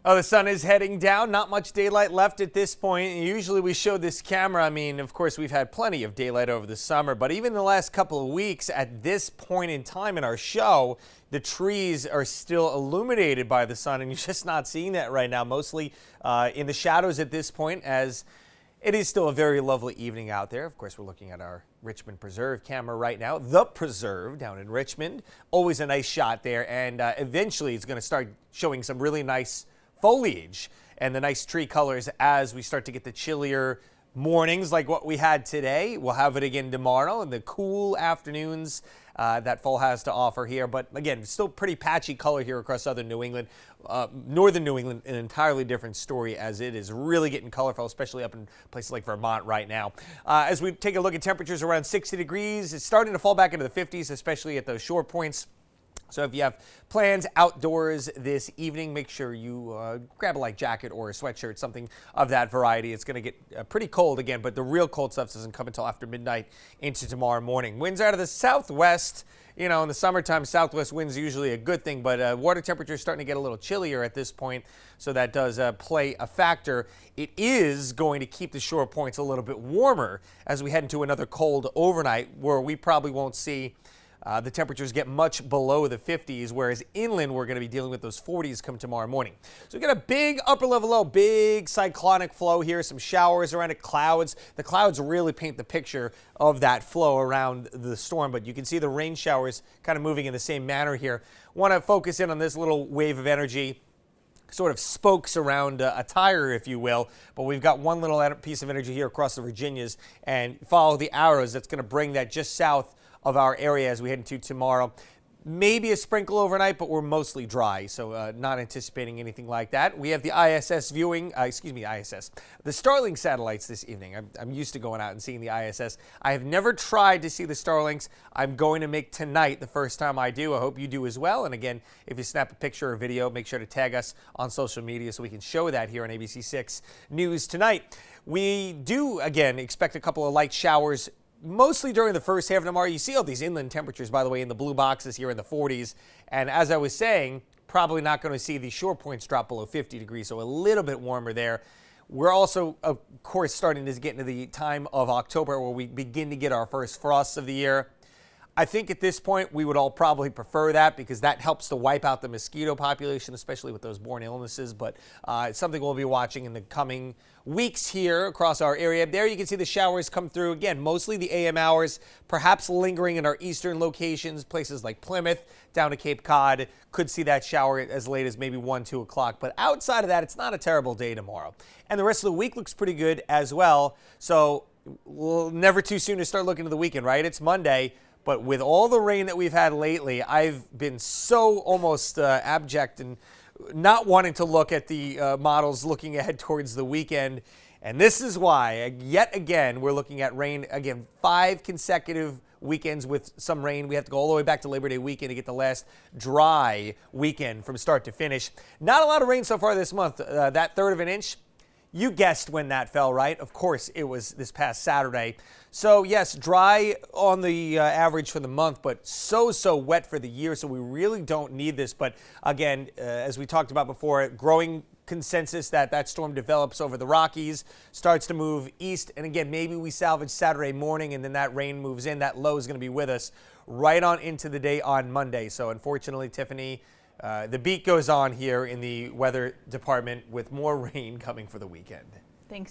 Oh, the sun is heading down. Not much daylight left at this point. Usually we show this camera. I mean, of course, we've had plenty of daylight over the summer, but even the last couple of weeks at this point in time in our show, the trees are still illuminated by the sun, and you're just not seeing that right now, mostly in the shadows at this point, as it is still a very lovely evening out there. Of course, we're looking at our Richmond Preserve camera right now. The Preserve down in Richmond. Always a nice shot there, and eventually it's going to start showing some really nice foliage and the nice tree colors as we start to get the chillier mornings like what we had today. We'll have it again tomorrow and the cool afternoons that fall has to offer here. But again, still pretty patchy color here across southern New England. Northern New England, an entirely different story as it is really getting colorful, especially up in places like Vermont right now. As we take a look at temperatures around 60 degrees, it's starting to fall back into the 50s, especially at those shore points. So if you have plans outdoors this evening, make sure you grab a light jacket or a sweatshirt, something of that variety. It's going to get pretty cold again, but the real cold stuff doesn't come until after midnight into tomorrow morning. Winds out of the southwest. You know, in the summertime, southwest winds are usually a good thing, but water temperature is starting to get a little chillier at this point, so that does play a factor. It is going to keep the shore points a little bit warmer as we head into another cold overnight, where we probably won't see the temperatures get much below the 50s, whereas inland we're going to be dealing with those 40s come tomorrow morning. So we got a big upper level low, big cyclonic flow here, some showers around it, clouds. The clouds really paint the picture of that flow around the storm, but you can see the rain showers kind of moving in the same manner here. Want to focus in on this little wave of energy, sort of spokes around a tire, if you will, but we've got one little piece of energy here across the Virginias, and follow the arrows. That's going to bring that just south of our area as we head into tomorrow. Maybe a sprinkle overnight, but we're mostly dry, so not anticipating anything like that. We have the ISS viewing, the Starlink satellites this evening. I'm used to going out and seeing the ISS. I have never tried to see the Starlinks. I'm going to make tonight the first time I do. I hope you do as well. And again, if you snap a picture or video, make sure to tag us on social media so we can show that here on ABC6 News tonight. We do, again, expect a couple of light showers mostly during the first half of tomorrow. You see all these inland temperatures, by the way, in the blue boxes here in the 40s. And as I was saying, probably not going to see the shore points drop below 50 degrees, so a little bit warmer there. We're also, of course, starting to get into the time of October where we begin to get our first frosts of the year. I think at this point we would all probably prefer that because that helps to wipe out the mosquito population, especially with those borne illnesses. But it's something we'll be watching in the coming weeks here across our area. There you can see the showers come through. Again, mostly the AM hours, perhaps lingering in our eastern locations, places like Plymouth, down to Cape Cod. Could see that shower as late as maybe 1, 2 o'clock. But outside of that, it's not a terrible day tomorrow. And the rest of the week looks pretty good as well. So never too soon to start looking to the weekend, right? It's Monday. But with all the rain that we've had lately, I've been so almost abject and not wanting to look at the models looking ahead towards the weekend. And this is why, yet again, we're looking at rain. Again, 5 consecutive weekends with some rain. We have to go all the way back to Labor Day weekend to get the last dry weekend from start to finish. Not a lot of rain so far this month. That third of an inch. You guessed when that fell, right? Of course, it was this past Saturday. So, yes, dry on the average for the month, but so wet for the year, so we really don't need this. But again, as we talked about before, growing consensus that storm develops over the Rockies, starts to move east, and again, maybe we salvage Saturday morning, and then that rain moves in. That low is going to be with us right on into the day on Monday. So, unfortunately, Tiffany, the beat goes on here in the weather department with more rain coming for the weekend.